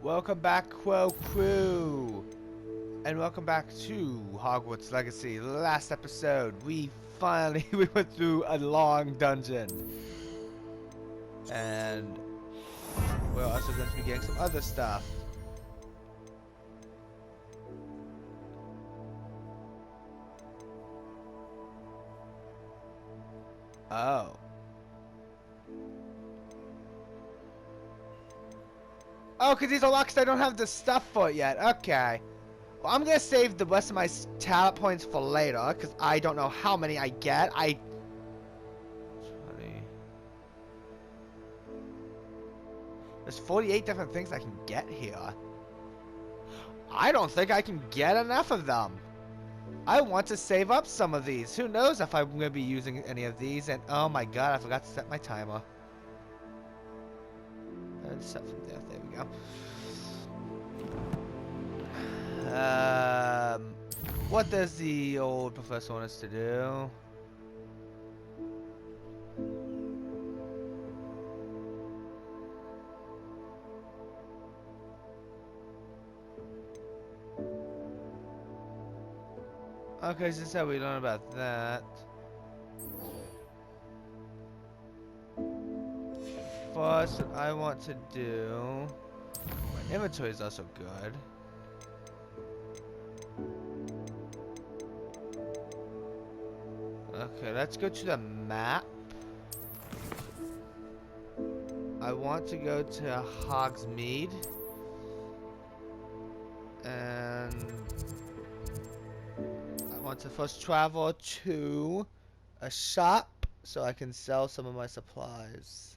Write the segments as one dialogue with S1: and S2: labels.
S1: Welcome back, Quo Crew! And welcome back to Hogwarts Legacy. Last episode, we finally went through a long dungeon. And we're also going to be getting some other stuff. Oh. Oh, because these are locked, I don't have the stuff for it yet. Okay. Well, I'm going to save the rest of my talent points for later, because I don't know how many I get. 20. There's 48 different things I can get here. I don't think I can get enough of them. I want to save up some of these. Who knows if I'm going to be using any of these. And oh my god, I forgot to set my timer. And set from there. There we go. What does the old professor want us to do? Okay, so that's how we learn about that. First, what I want to do... My inventory is also good. Okay, let's go to the map. I want to go to Hogsmeade. And... I want to first travel to a shop so I can sell some of my supplies.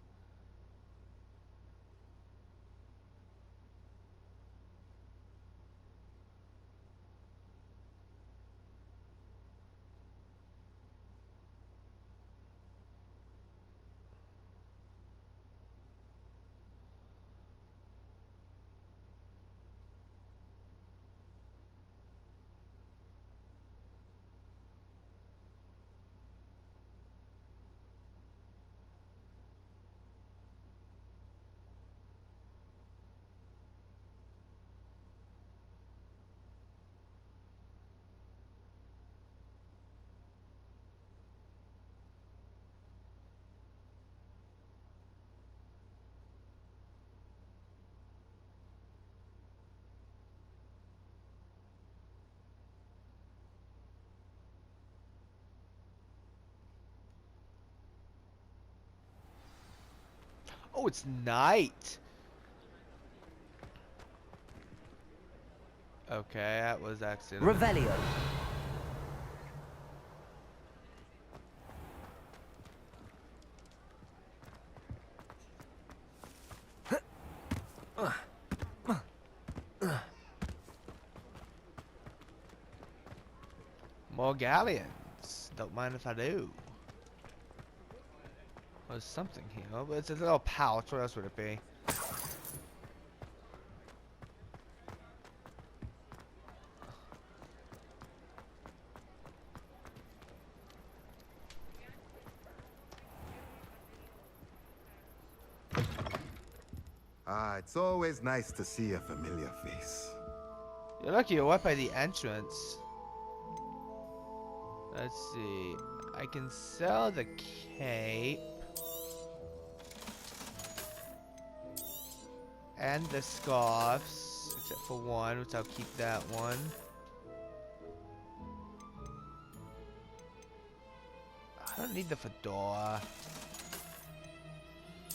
S1: Oh, it's night. Okay, that was accident.
S2: Revelio.
S1: More galleons. Don't mind if I do. There's something here. Oh, it's a little pouch. What else would it be?
S3: Ah, it's always nice to see a familiar face.
S1: You're lucky you're right by the entrance. Let's see. I can sell the cape. And the scarves. Except for one, which I'll keep that one. I don't need the fedora.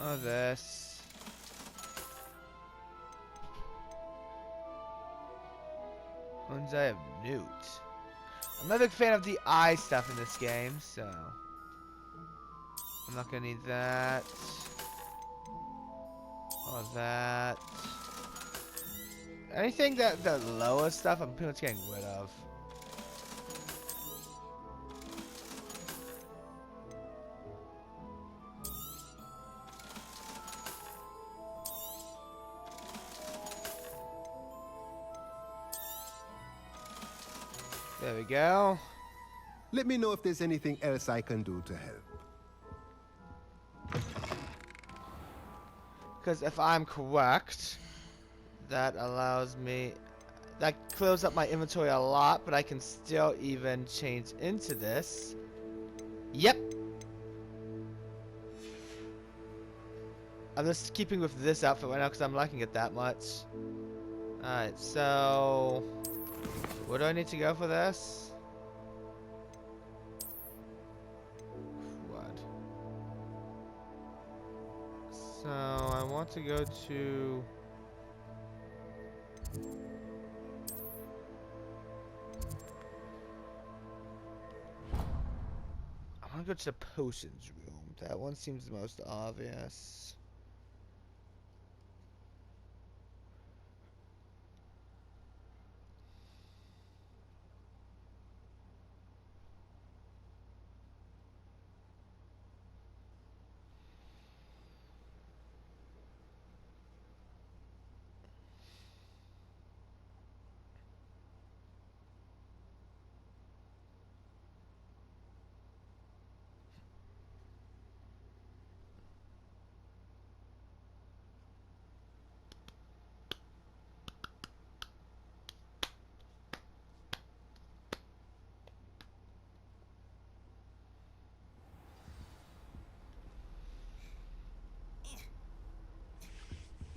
S1: Oh, this. Ones I have newt. I'm not a big fan of the eye stuff in this game, so I'm not gonna need that. Or that. Anything that the lower stuff I'm pretty much getting rid of. There we go.
S3: Let me know if there's anything else I can do to help.
S1: Because if I'm correct, That allows me... That clears up my inventory a lot, but I can still even change into this. Yep. I'm just keeping with this outfit right now because I'm liking it that much. Alright, so... Where do I need to go for this? What? So, I want to go to... I want to go to the potions room. That one seems the most obvious.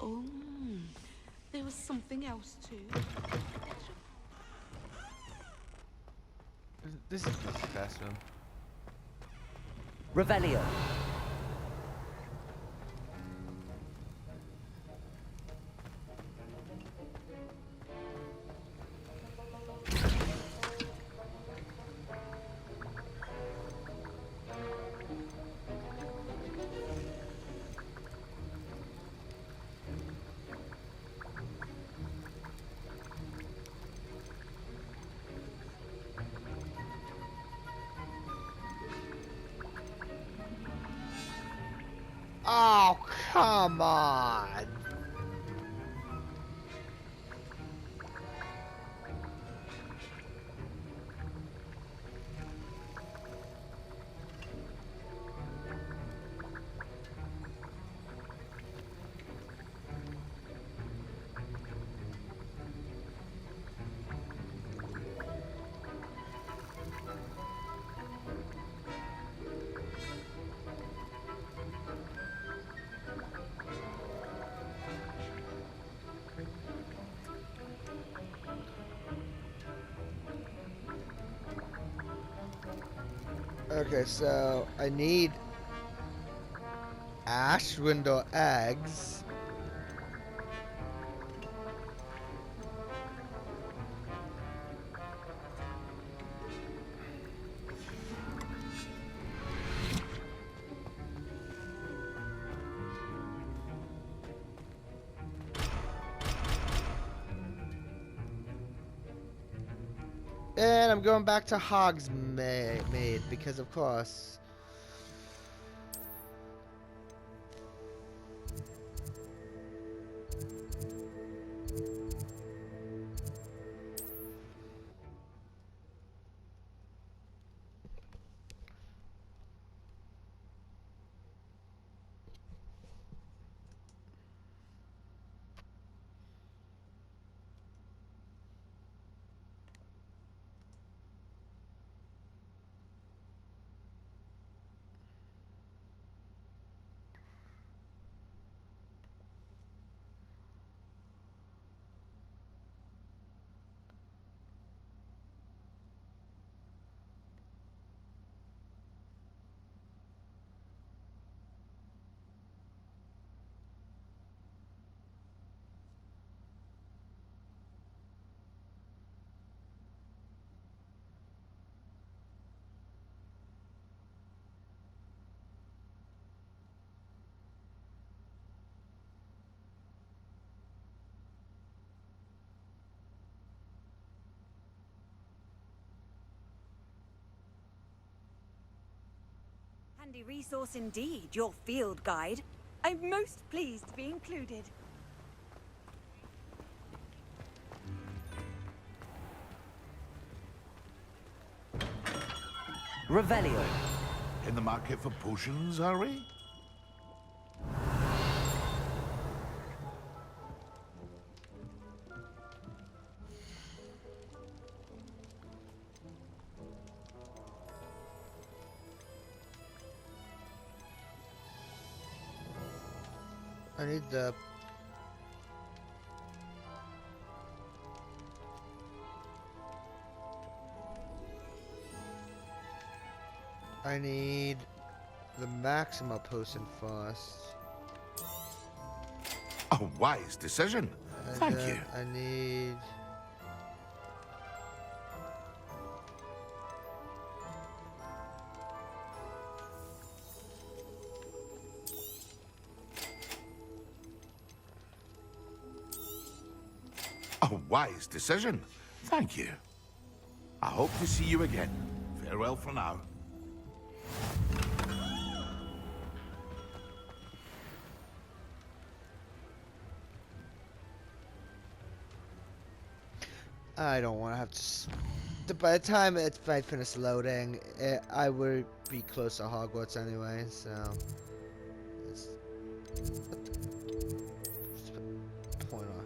S2: Oh, there was something else too.
S1: This is the classroom.
S4: Revelio.
S1: Oh, come on! Okay, so I need ash window eggs. And I'm going back to Hogsmeade because of course.
S5: Handy resource indeed, your field guide. I'm most pleased to be included.
S4: Revelio.
S6: In the market for potions, are we?
S1: I need the... I need the Maxima potion first.
S6: A wise decision.
S1: And
S6: Thank
S1: then
S6: you.
S1: I need...
S6: A wise decision. Thank you. I hope to see you again. Farewell for now.
S1: I don't want to have to... By the time I finish loading, I would be close to Hogwarts anyway, so... It's, what's the point on?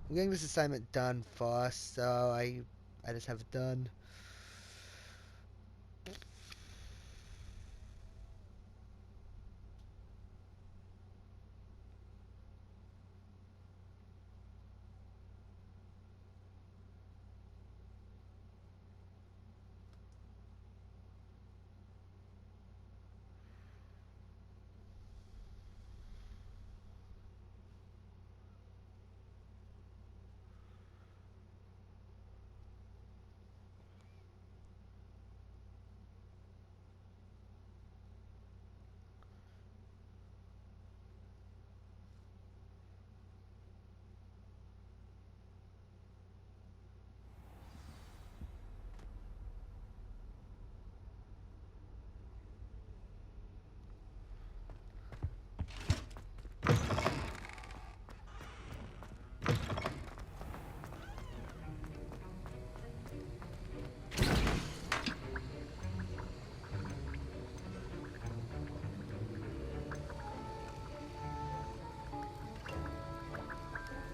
S1: I'm getting this assignment done first, so I just have it done.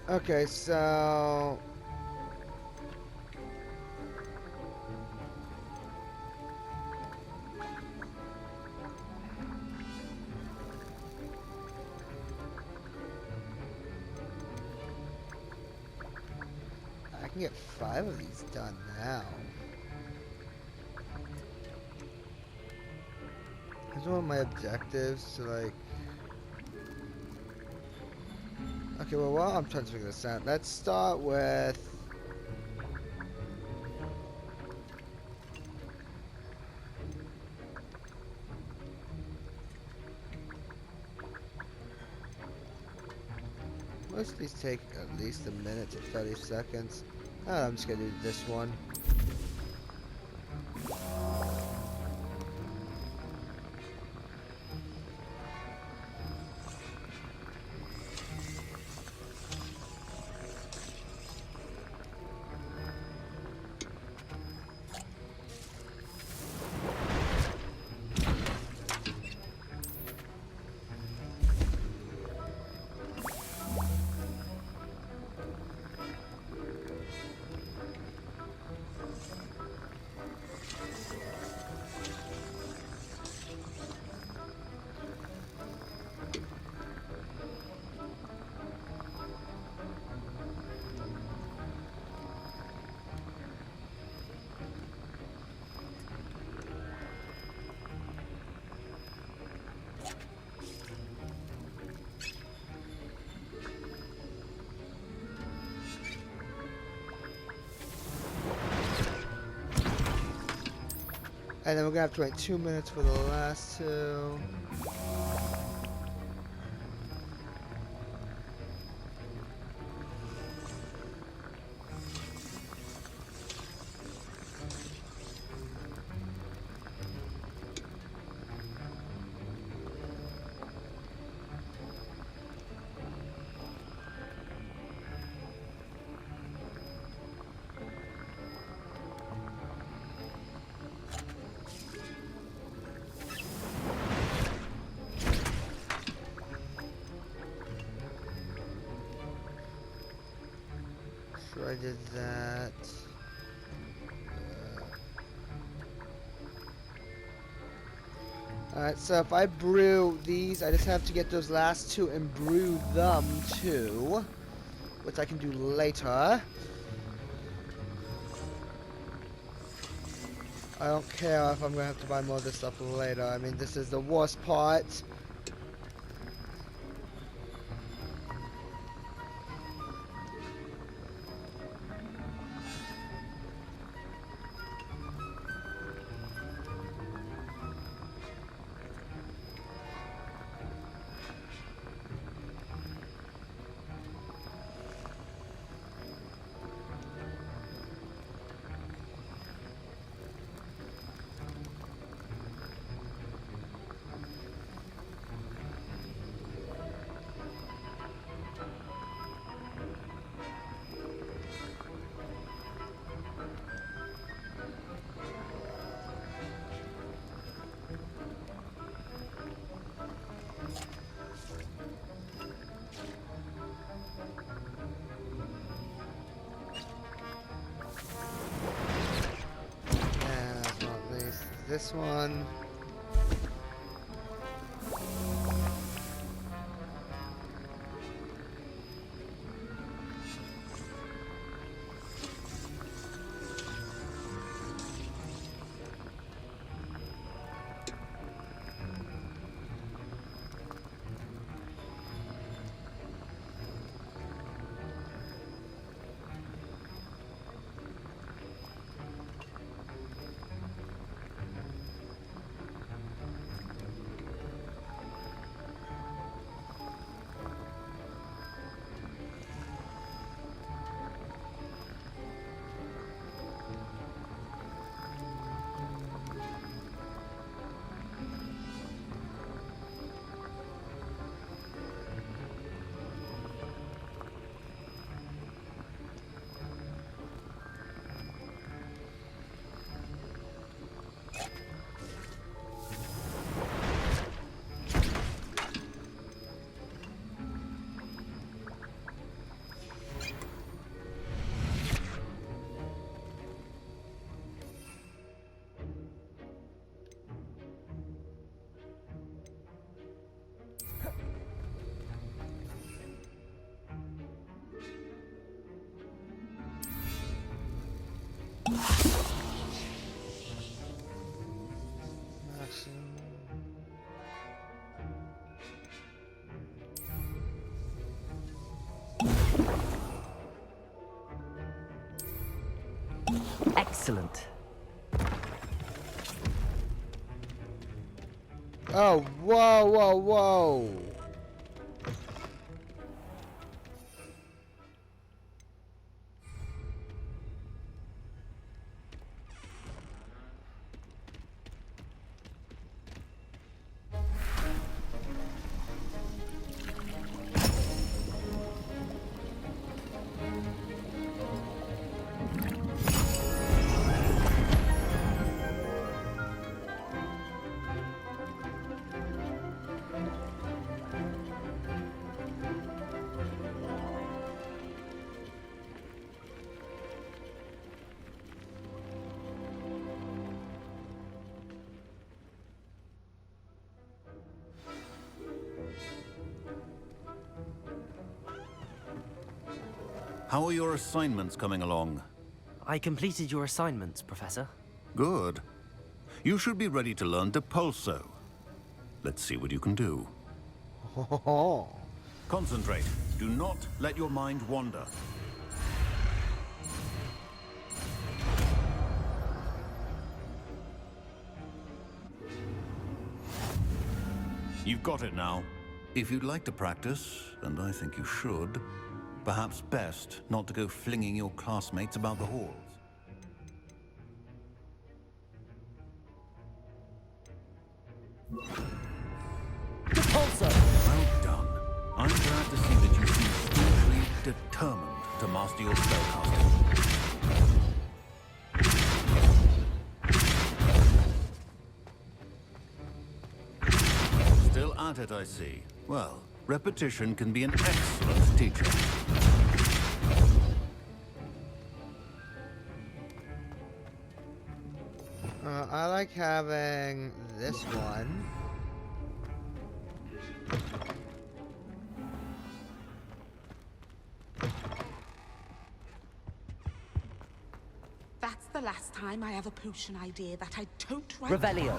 S1: Okay, so... I can get 5 of these done now. Here's one of my objectives to like... Okay, well while I'm trying to figure this out, let's start with... Most of these take at least a minute to 30 seconds. I'm just gonna do this one. And then we're gonna have to wait 2 minutes for the last two. So I did that. Alright, so if I brew these, I just have to get those last two and brew them too. Which I can do later. I don't care if I'm gonna have to buy more of this stuff later. I mean, this is the worst part. This one.
S4: Excellent.
S1: Oh, whoa, whoa, whoa.
S7: How are your assignments coming along?
S4: I completed your assignments, Professor.
S7: Good. You should be ready to learn Depulso. Let's see what you can do. Concentrate. Do not let your mind wander. You've got it now. If you'd like to practice, and I think you should, perhaps best not to go flinging your classmates about the halls.
S4: Depulso!
S7: Well done. I'm glad to see that you seem staunchly determined to master your spellcasting. Still at it, I see. Well, repetition can be an excellent teacher.
S1: I like having this one.
S2: That's the last time I have a potion idea that I don't write.
S4: Revelio.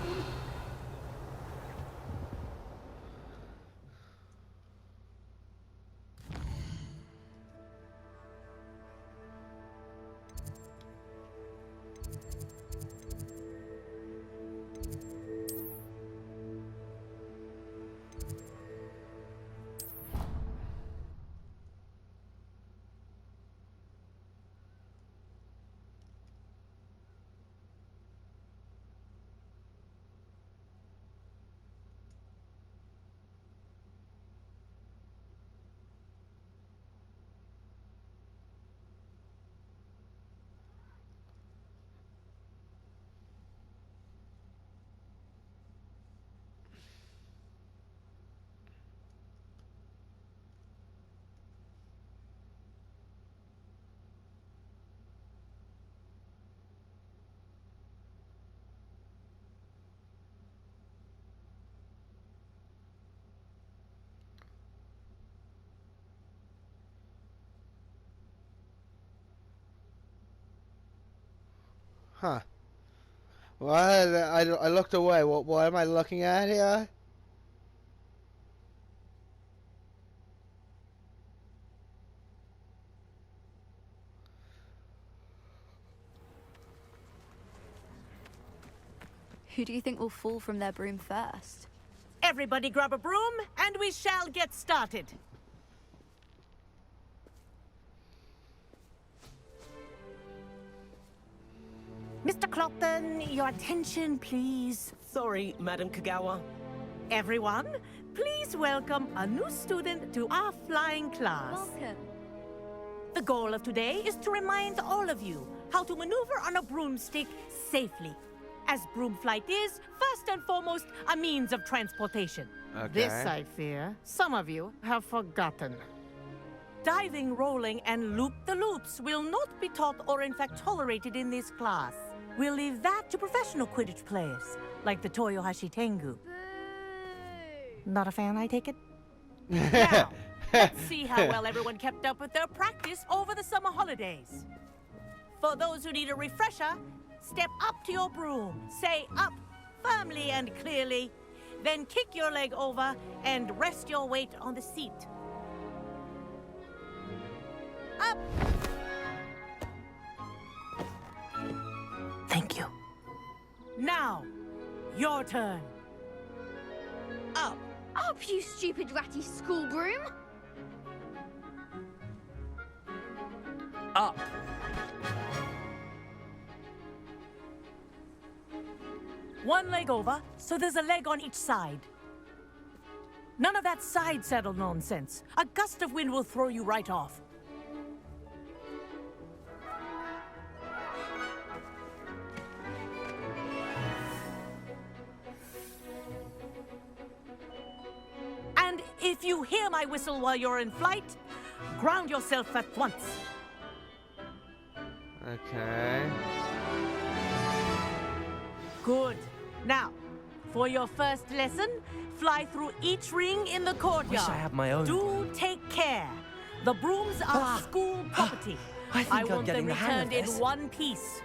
S1: Huh. What? I looked away. What am I looking at here?
S8: Who do you think will fall from their broom first?
S9: Everybody grab a broom, and we shall get started. Mr. Clopton, your attention, please.
S10: Sorry, Madam Kagawa.
S9: Everyone, please welcome a new student to our flying class.
S8: Welcome.
S9: The goal of today is to remind all of you how to maneuver on a broomstick safely, as broom flight is, first and foremost, a means of transportation.
S1: Okay.
S9: This, I fear, some of you have forgotten. Diving, rolling, and loop-the-loops will not be taught or in fact tolerated in this class. We'll leave that to professional Quidditch players, like the Toyohashi Tengu. Not a fan, I take it? Now, let's see how well everyone kept up with their practice over the summer holidays. For those who need a refresher, step up to your broom, say up firmly and clearly, then kick your leg over and rest your weight on the seat. Up! Thank you. Now, your turn. Up.
S8: Up, you stupid ratty school broom!
S10: Up.
S9: One leg over, so there's a leg on each side. None of that side saddle nonsense. A gust of wind will throw you right off. And if you hear my whistle while you're in flight, ground yourself at once.
S1: Okay.
S9: Good. Now, for your first lesson, fly through each ring in the courtyard.
S4: Wish I had my own.
S9: Do take care. The brooms are school property.
S4: I think I'm
S9: want
S4: getting
S9: them
S4: the hang of
S9: returned in
S4: this.
S9: one piece.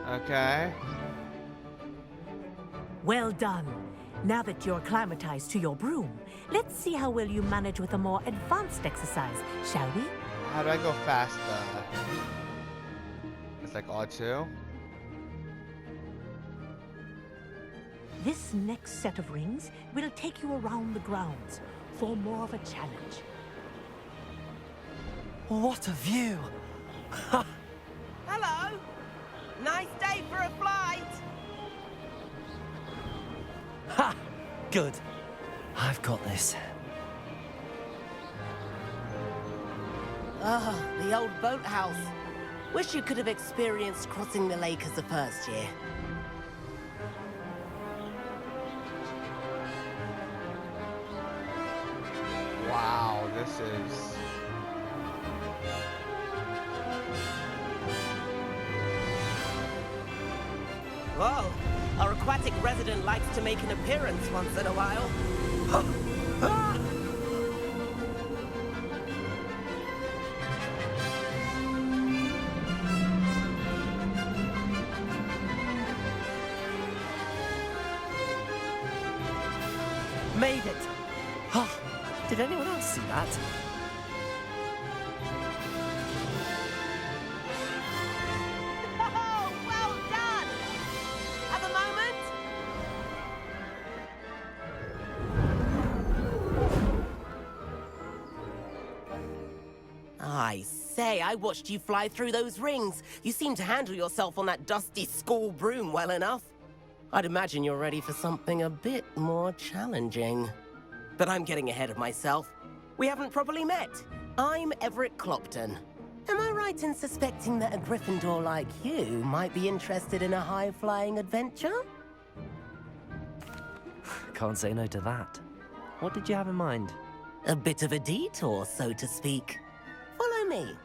S1: Okay.
S9: Well done. Now that you're acclimatized to your broom, let's see how well you manage with a more advanced exercise, shall we?
S1: How do I go faster? It's like R2.
S9: This next set of rings will take you around the grounds for more of a challenge.
S4: What a view!
S10: Hello. Nice day for a flight.
S4: Ha! Good. I've got this.
S10: Ah, the old boathouse. Wish you could have experienced crossing the lake as the first year.
S1: Wow, this is...
S10: Whoa, our aquatic resident likes to make an appearance once in a while.
S4: Did anyone else see that?
S10: Oh, well done! Have a moment? I say, I watched you fly through those rings. You seem to handle yourself on that dusty school broom well enough. I'd imagine you're ready for something a bit more challenging. But I'm getting ahead of myself. We haven't properly met. I'm Everett Clopton. Am I right in suspecting that a Gryffindor like you might be interested in a high-flying adventure?
S4: Can't say no to that. What did you have in mind?
S10: A bit of a detour, so to speak. Follow me.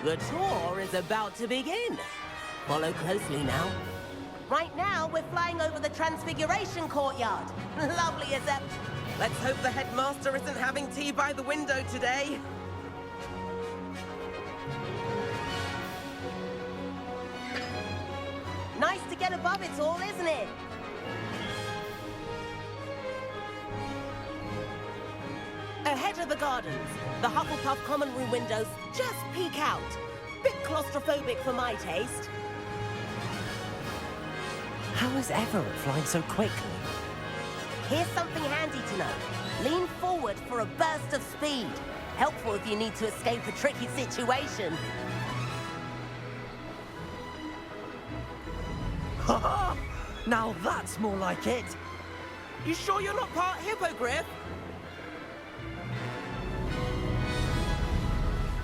S10: The tour is about to begin. Follow closely now. Right now, we're flying over the Transfiguration Courtyard. Lovely as ever. Let's hope the headmaster isn't having tea by the window today. Nice to get above it all, isn't it? Ahead of the gardens, the Hufflepuff common room windows just peek out. Bit claustrophobic for my taste.
S4: How is Everett flying so quickly?
S10: Here's something handy to know. Lean forward for a burst of speed. Helpful if you need to escape a tricky situation.
S4: Now that's more like it.
S10: You sure you're not part hippogriff?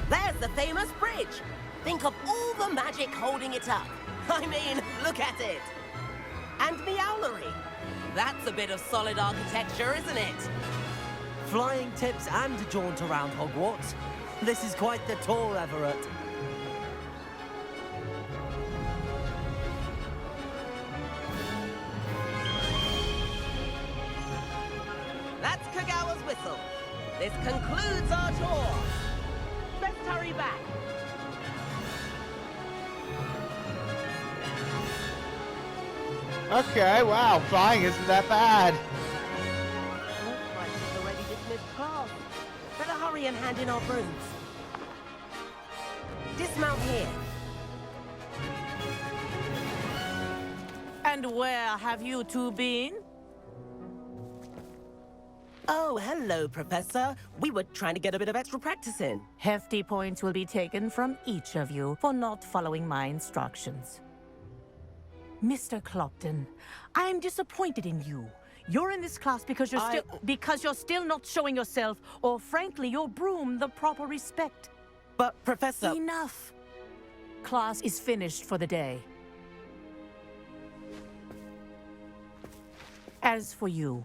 S10: There's the famous bridge. Think of all the magic holding it up. I mean, look at it. And Meowlery. That's a bit of solid architecture, isn't it?
S4: Flying tips and a jaunt around Hogwarts. This is quite the tour, Everett.
S10: That's Kagawa's whistle. This concludes our tour. Let's hurry back.
S1: Okay, wow, flying isn't that bad.
S10: Looks like we've already dismissed class. Better hurry and hand in our brooms. Dismount here.
S9: And where have you two been?
S10: Oh, hello, Professor. We were trying to get a bit of extra practice in.
S9: Hefty points will be taken from each of you for not following my instructions. Mr. Clopton, I am disappointed in you. You're in this class because you're still not showing yourself, or frankly, your broom the proper respect.
S10: But, Professor...
S9: Enough. Class is finished for the day. As for you,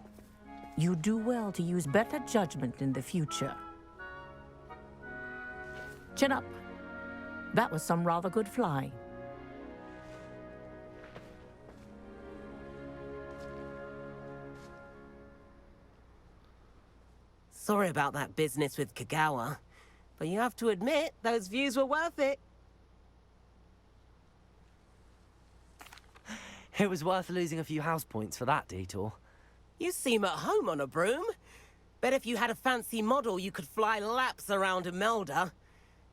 S9: you do well to use better judgment in the future. Chin up. That was some rather good flying.
S10: Sorry about that business with Kagawa, but you have to admit, those views were worth it.
S4: It was worth losing a few house points for that detour.
S10: You seem at home on a broom. Bet if you had a fancy model, you could fly laps around Imelda.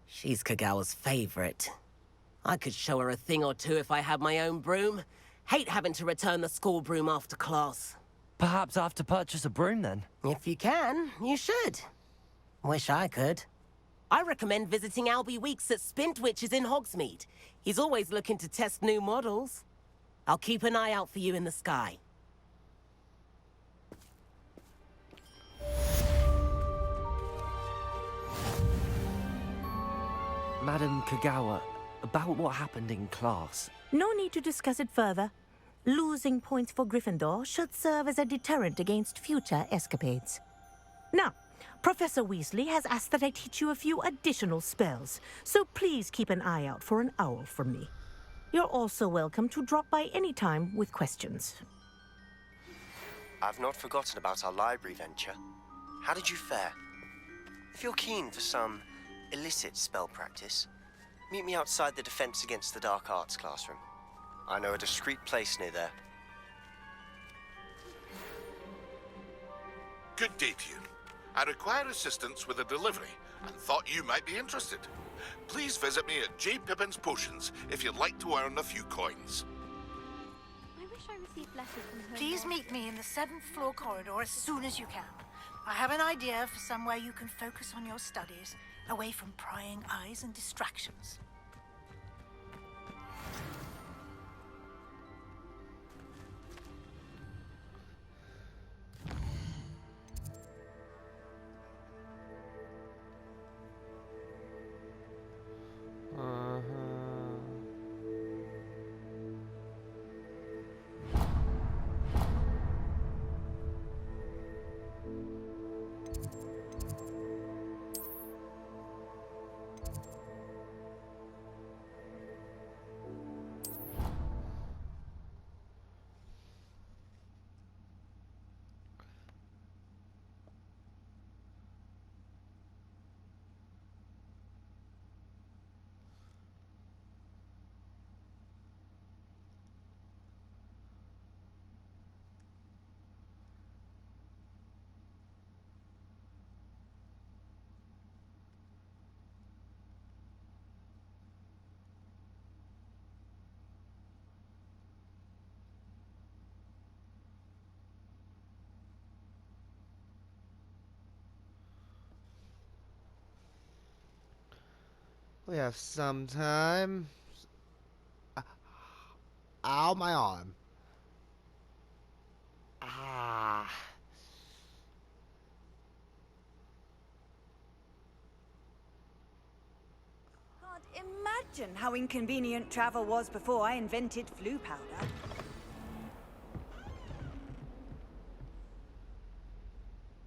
S10: She's Kagawa's favorite. I could show her a thing or two if I had my own broom. Hate having to return the school broom after class.
S4: Perhaps I have to purchase a broom then?
S10: If you can, you should. Wish I could. I recommend visiting Albie Weeks at Spintwitches in Hogsmeade. He's always looking to test new models. I'll keep an eye out for you in the sky.
S4: Madam Kagawa, about what happened in class.
S9: No need to discuss it further. Losing points for Gryffindor should serve as a deterrent against future escapades. Now, Professor Weasley has asked that I teach you a few additional spells, so please keep an eye out for an owl from me. You're also welcome to drop by any time with questions.
S11: I've not forgotten about our library venture. How did you fare? If you're keen for some illicit spell practice, meet me outside the Defense Against the Dark Arts classroom. I know a discreet place near there.
S6: Good day to you. I require assistance with a delivery and thought you might be interested. Please visit me at J. Pippin's Potions if you'd like to earn a few coins.
S8: I wish I received letters from her.
S12: Please meet me in the 7th floor corridor as soon as you can. I have an idea for somewhere you can focus on your studies, away from prying eyes and distractions.
S1: We have some time. Ow, my arm. Ah.
S5: Can't imagine how inconvenient travel was before I invented flu powder.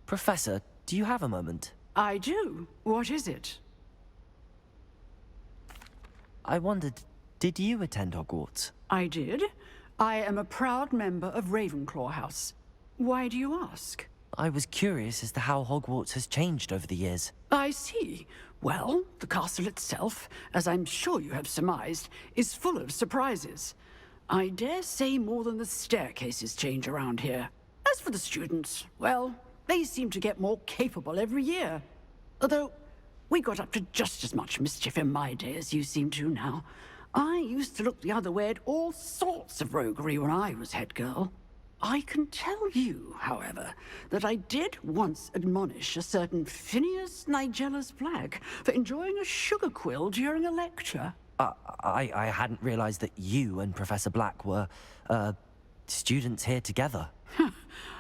S10: Professor, do you have a moment?
S2: I do. What is it?
S10: I wondered, did you attend Hogwarts?
S2: I did. I am a proud member of Ravenclaw House. Why do you ask?
S10: I was curious as to how Hogwarts has changed over the years.
S2: I see. Well, the castle itself, as I'm sure you have surmised, is full of surprises. I dare say more than the staircases change around here. As for the students, well, they seem to get more capable every year. Although, we got up to just as much mischief in my day as you seem to now. I used to look the other way at all sorts of roguery when I was head girl. I can tell you, however, that I did once admonish a certain Phineas Nigellus Black for enjoying a sugar quill during a lecture.
S10: I hadn't realized that you and Professor Black were, students here together.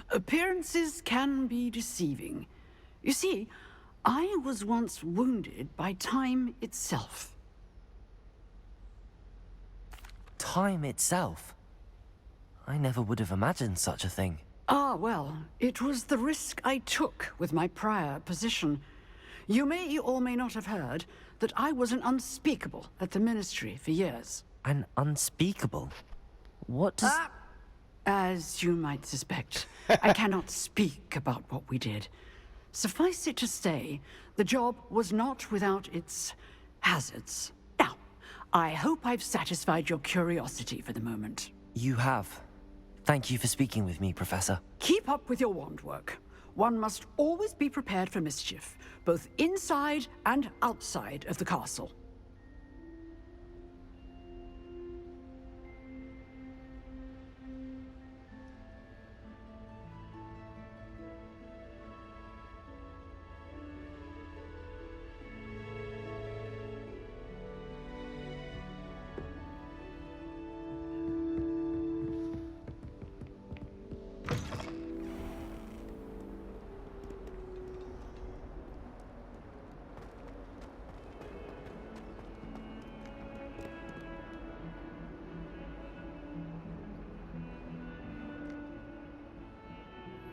S2: Appearances can be deceiving. You see, I was once wounded by time itself.
S10: Time itself? I never would have imagined such a thing.
S2: Ah, well, it was the risk I took with my prior position. You may or may not have heard that I was an unspeakable at the Ministry for years.
S10: An unspeakable? What does...
S2: As you might suspect, I cannot speak about what we did. Suffice it to say, the job was not without its hazards. Now, I hope I've satisfied your curiosity for the moment.
S10: You have. Thank you for speaking with me, Professor.
S2: Keep up with your wand work. One must always be prepared for mischief, both inside and outside of the castle.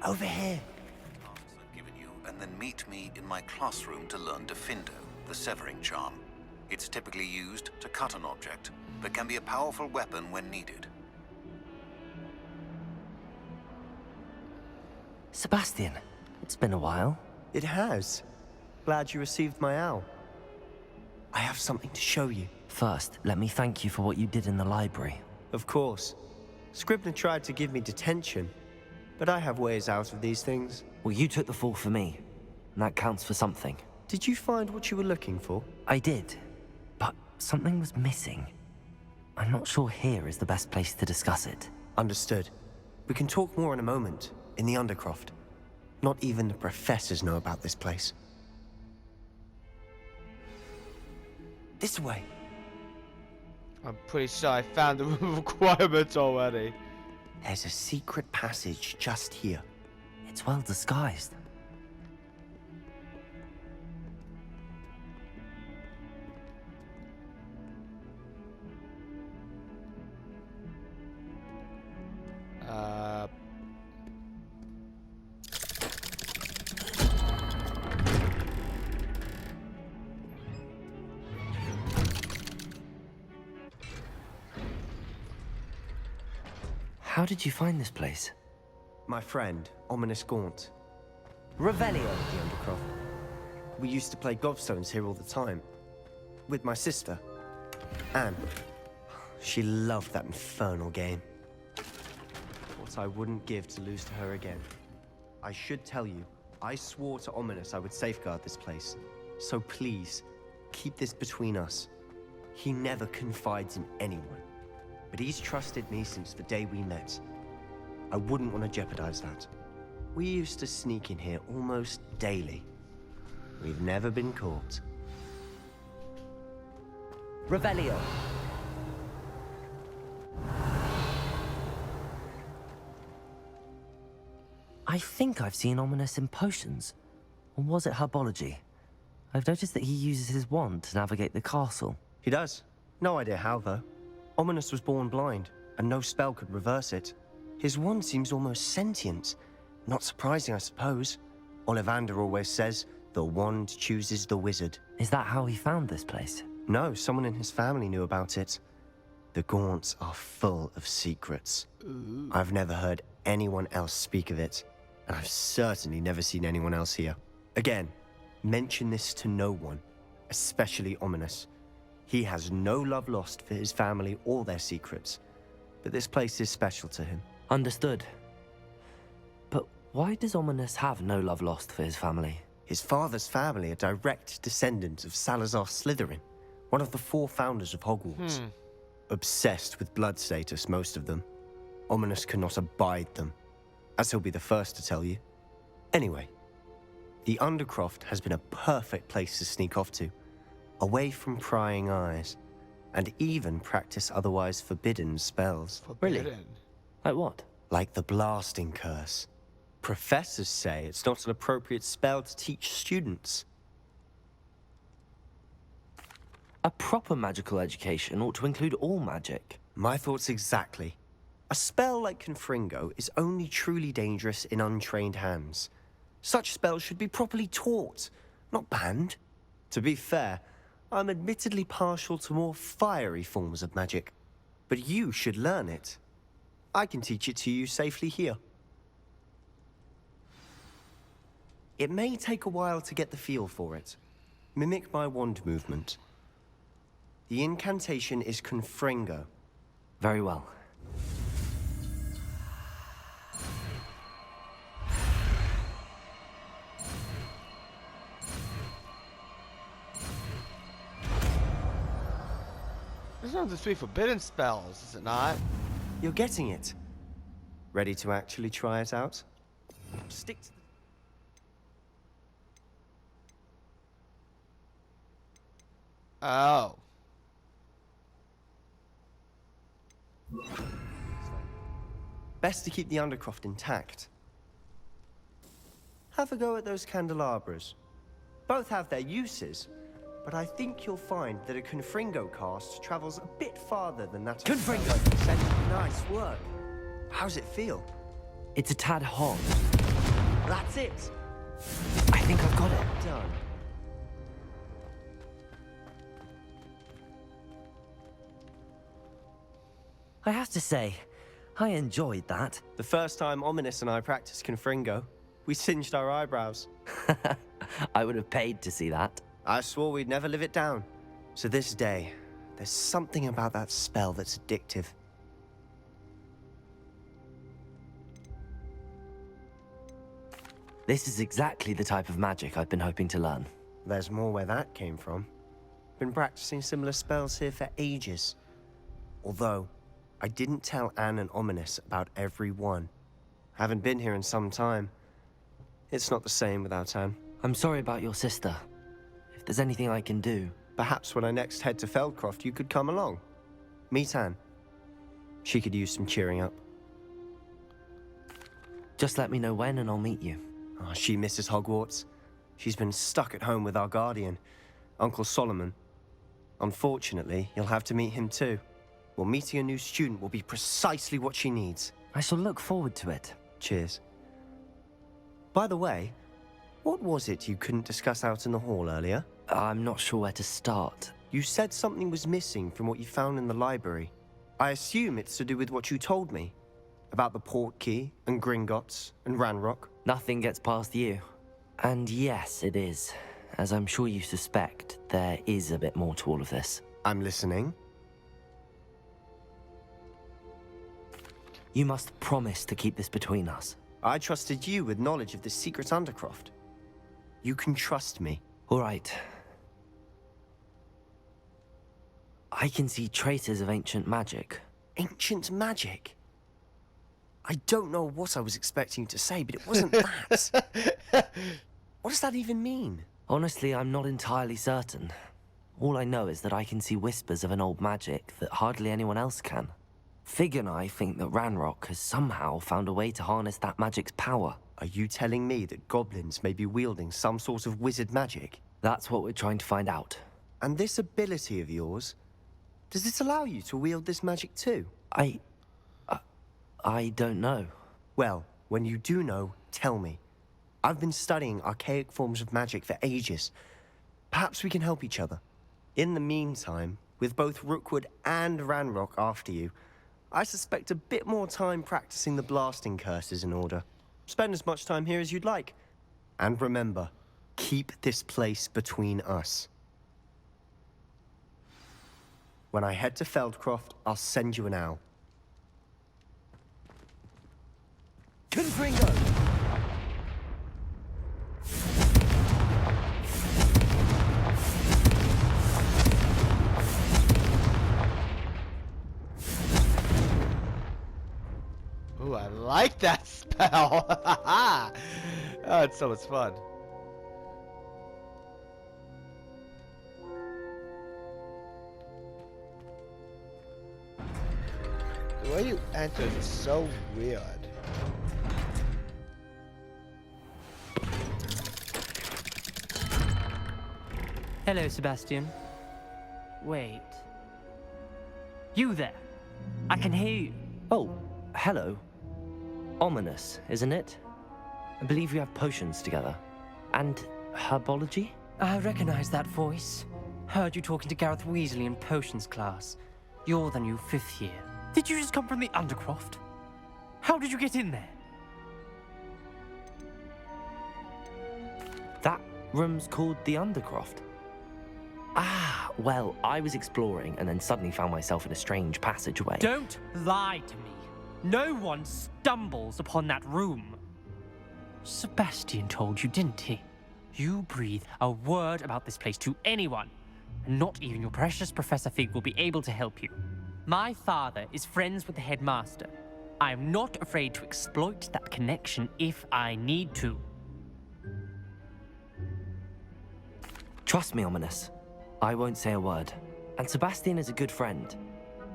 S10: Over here.
S7: I've given you, and then meet me in my classroom to learn Defindo, the severing charm. It's typically used to cut an object, but can be a powerful weapon when needed.
S10: Sebastian, it's been a while.
S13: It has. Glad you received my owl. I have something to show you.
S10: First, let me thank you for what you did in the library.
S13: Of course. Scribner tried to give me detention, but I have ways out of these things.
S14: Well, you took the fall for me, and that counts for something.
S13: Did you find what you were looking for?
S14: I did, but something was missing. I'm not sure here is the best place to discuss it.
S13: Understood. We can talk more in a moment, in the Undercroft. Not even the professors know about this place. This way.
S1: I'm pretty sure I found the requirements already.
S13: There's a secret passage just here.
S14: It's well disguised. How did you find this place?
S13: My friend, Ominous Gaunt.
S14: Revelio.
S13: The Undercroft. We used to play gobstones here all the time. With my sister, Anne. She loved that infernal game. What I wouldn't give to lose to her again. I should tell you, I swore to Ominous I would safeguard this place. So please, keep this between us. He never confides in anyone. But he's trusted me since the day we met. I wouldn't want to jeopardize that. We used to sneak in here almost daily. We've never been caught.
S14: Revelio. I think I've seen Ominous in potions. Or was it herbology? I've noticed that he uses his wand to navigate the castle.
S13: He does. No idea how, though. Ominous was born blind, and no spell could reverse it. His wand seems almost sentient. Not surprising, I suppose. Ollivander always says, the wand chooses the wizard.
S14: Is that how he found this place?
S13: No, someone in his family knew about it. The Gaunts are full of secrets.
S1: Ooh.
S13: I've never heard anyone else speak of it, and I've certainly never seen anyone else here. Again, mention this to no one, especially Ominous. He has no love lost for his family or their secrets, but this place is special to him.
S14: Understood. But why does Ominous have no love lost for his family?
S13: His father's family are direct descendants of Salazar Slytherin, one of the 4 founders of Hogwarts. Obsessed with blood status, most of them. Ominous cannot abide them, as he'll be the first to tell you. Anyway, the Undercroft has been a perfect place to sneak off to, away from prying eyes, and even practice otherwise forbidden spells.
S1: Forbidden?
S14: Really? Like what?
S13: Like the blasting curse. Professors say it's not an appropriate spell to teach students.
S14: A proper magical education ought to include all magic.
S13: My thoughts exactly. A spell like Confringo is only truly dangerous in untrained hands. Such spells should be properly taught, not banned. To be fair, I'm admittedly partial to more fiery forms of magic, but you should learn it. I can teach it to you safely here. It may take a while to get the feel for it. Mimic my wand movement. The incantation is Confringo.
S14: Very well.
S1: This sounds to be forbidden spells, is it not?
S13: You're getting it. Ready to actually try it out? Stick to
S1: Oh.
S13: Best to keep the Undercroft intact. Have a go at those candelabras. Both have their uses, but I think you'll find that a Confringo cast travels a bit farther than that.
S14: Confringo!
S13: Nice work. How's it feel?
S14: It's a tad hot.
S13: That's it.
S14: I think I've got it.
S13: Done.
S14: I have to say, I enjoyed that.
S13: The first time Ominous and I practiced Confringo, we singed our eyebrows.
S14: I would have paid to see that.
S13: I swore we'd never live it down. To this day, there's something about that spell that's addictive.
S14: This is exactly the type of magic I've been hoping to learn.
S13: There's more where that came from. Been practicing similar spells here for ages. Although, I didn't tell Anne and Ominous about every one. Haven't been here in some time. It's not the same without Anne.
S14: I'm sorry about your sister. If there's anything I can do...
S13: Perhaps when I next head to Feldcroft, you could come along. Meet Anne. She could use some cheering up.
S14: Just let me know when and I'll meet you.
S13: Oh, she misses Hogwarts. She's been stuck at home with our guardian, Uncle Solomon. Unfortunately, you'll have to meet him too. Well, meeting a new student will be precisely what she needs.
S14: I shall look forward to it.
S13: Cheers. By the way, what was it you couldn't discuss out in the hall earlier?
S14: I'm not sure where to start.
S13: You said something was missing from what you found in the library. I assume it's to do with what you told me. About the Portkey, and Gringotts, and Ranrock.
S14: Nothing gets past you. And yes, it is. As I'm sure you suspect, there is a bit more to all of this.
S13: I'm listening.
S14: You must promise to keep this between us.
S13: I trusted you with knowledge of the secret Undercroft. You can trust me.
S14: All right. I can see traces of ancient magic.
S13: Ancient magic? I don't know what I was expecting you to say, but it wasn't that. What does that even mean?
S14: Honestly, I'm not entirely certain. All I know is that I can see whispers of an old magic that hardly anyone else can. Fig and I think that Ranrock has somehow found a way to harness that magic's power.
S13: Are you telling me that goblins may be wielding some sort of wizard magic?
S14: That's what we're trying to find out.
S13: And this ability of yours, does it allow you to wield this magic too?
S14: I don't know.
S13: Well, when you do know, tell me. I've been studying archaic forms of magic for ages. Perhaps we can help each other. In the meantime, with both Rookwood and Ranrock after you, I suspect a bit more time practicing the blasting curse is in order. Spend as much time here as you'd like. And remember, keep this place between us. When I head to Feldcroft, I'll send you an owl. Confringo!
S1: Ooh, I like that spell. Oh, it's so much fun. The way you entered is so weird.
S15: Hello, Sebastian. Wait. You there? I can hear you.
S14: Oh, hello. Ominous, isn't it? I believe we have potions together. And herbology?
S15: I recognize that voice. Heard you talking to Gareth Weasley in potions class. You're the new 5th year. Did you just come from the Undercroft? How did you get in there?
S14: That room's called the Undercroft. Ah, well, I was exploring and then suddenly found myself in a strange passageway.
S15: Don't lie to me. No one stumbles upon that room. Sebastian told you, didn't he? You breathe a word about this place to anyone, and not even your precious Professor Fig will be able to help you. My father is friends with the headmaster. I am not afraid to exploit that connection if I need to.
S14: Trust me, Ominous. I won't say a word. And Sebastian is a good friend.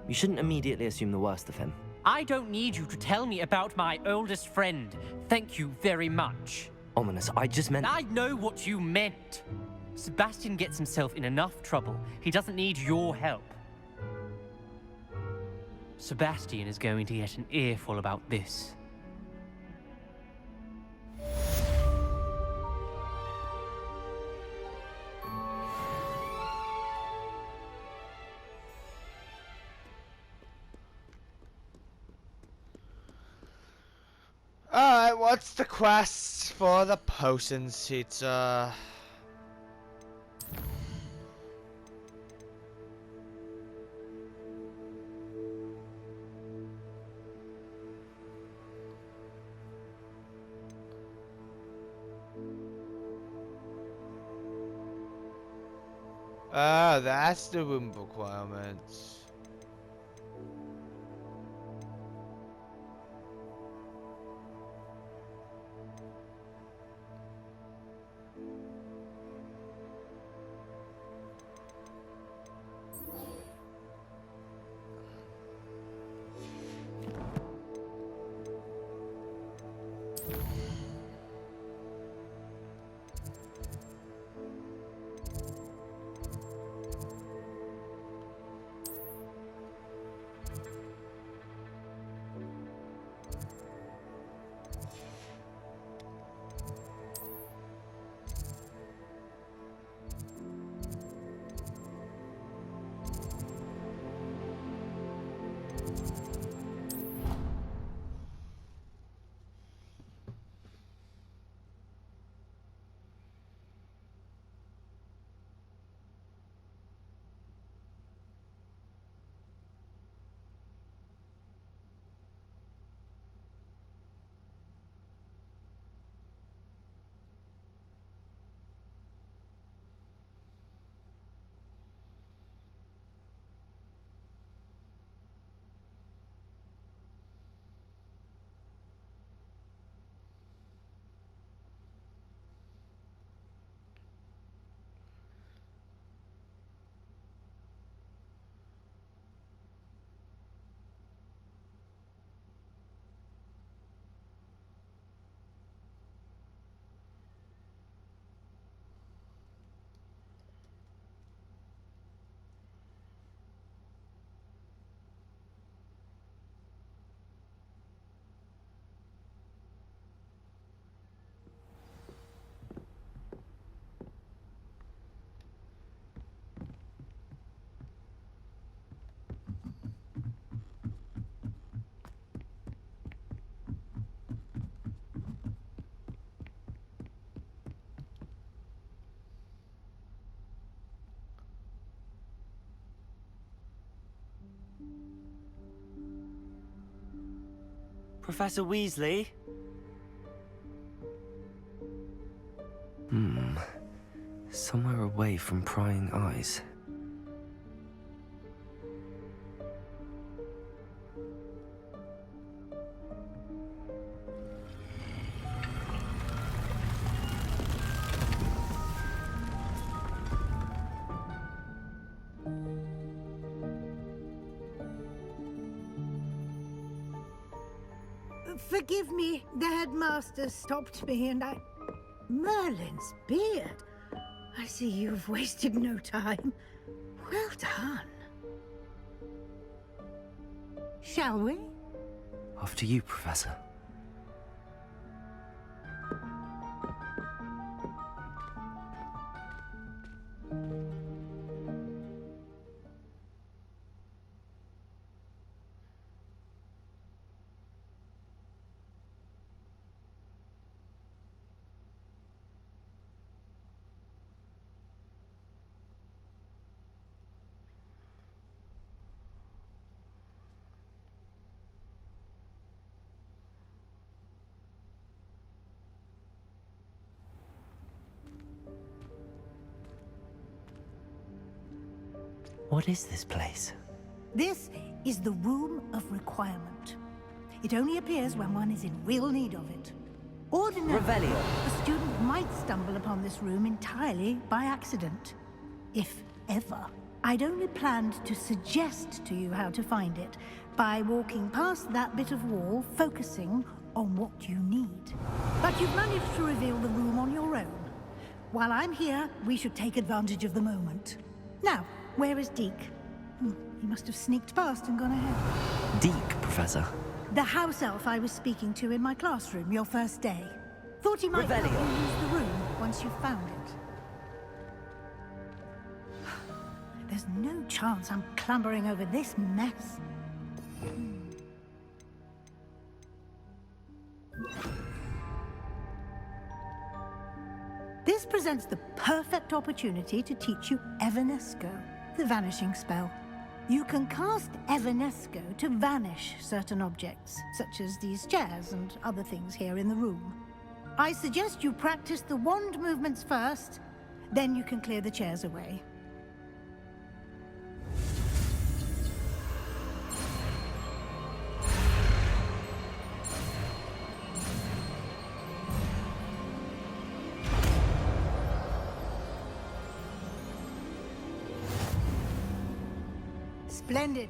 S14: You shouldn't immediately assume the worst of him.
S15: I don't need you to tell me about my oldest friend. Thank you very much.
S14: Ominous, I just meant...
S15: I know what you meant. Sebastian gets himself in enough trouble. He doesn't need your help. Sebastian is going to get an earful about this.
S1: Alright, what's the quest for the potions teacher? Ah, that's the room requirements.
S13: Professor Weasley?
S14: Somewhere away from prying eyes.
S12: Forgive me, the headmaster stopped me and I... Merlin's beard. I see you've wasted no time. Well done. Shall we?
S14: After you, Professor. What is this place?
S12: This is the Room of Requirement. It only appears when one is in real need of it. Ordinarily,
S10: Revelio.
S12: a student might stumble upon this room entirely by accident. If ever. I'd only planned to suggest to you how to find it by walking past that bit of wall, focusing on what you need. But you've managed to reveal the room on your own. While I'm here, we should take advantage of the moment. Now, where is Deke? He must have sneaked past and gone ahead.
S14: Deke, Professor.
S12: The house elf I was speaking to in my classroom your first day. Thought he might help you use the room once you found it. There's no chance I'm clambering over this mess. This presents the perfect opportunity to teach you Evanesco, the vanishing spell. You can cast Evanesco to vanish certain objects, such as these chairs and other things here in the room. I suggest you practice the wand movements first, then you can clear the chairs away. Splendid.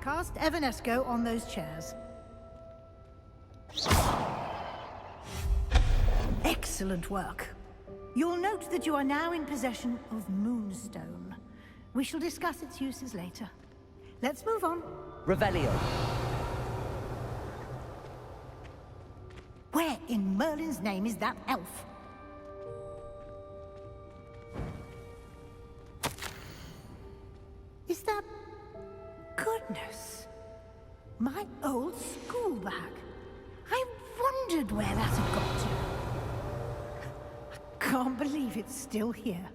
S12: Cast Evanesco on those chairs. Excellent work. You'll note that you are now in possession of Moonstone. We shall discuss its uses later. Let's move on.
S10: Revelio.
S12: Where in Merlin's name is that elf? Is that... Goodness. My old school bag. I wondered where that had got to. I can't believe it's still here.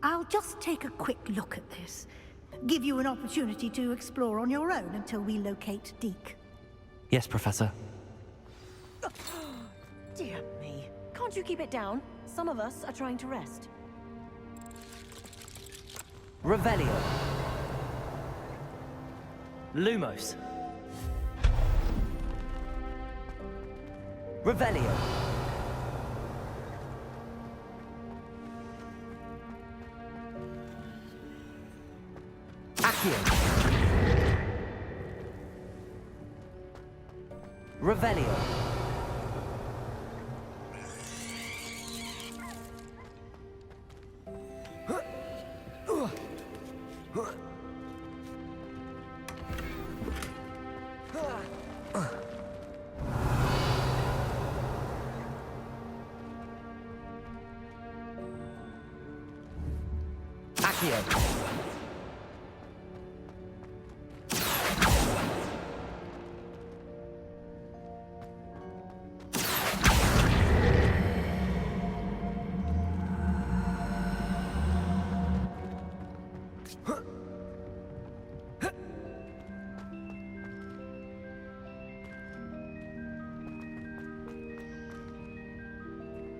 S12: I'll just take a quick look at this. Give you an opportunity to explore on your own until we locate Deke.
S14: Yes, Professor.
S16: Dear me. Can't you keep it down? Some of us are trying to rest.
S10: Revelio. Lumos. Revelio. Accio. Revelio. Accio.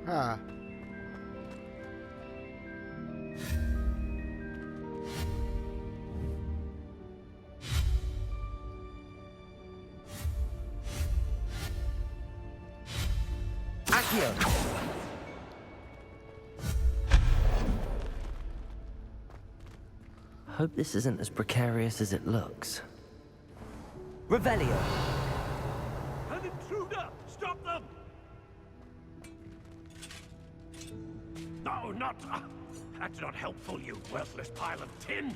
S1: Huh.
S10: Accio.
S14: Hope this isn't as precarious as it looks.
S10: Revelio.
S17: An intruder! Stop them! No, not... that's not helpful, you worthless pile of tin!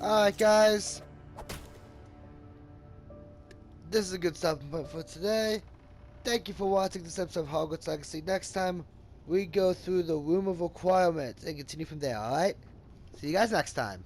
S1: Alright, guys. This is a good stopping point for today. Thank you for watching this episode of Hogwarts Legacy. Next time, we go through the Room of Requirements and continue from there, alright? See you guys next time.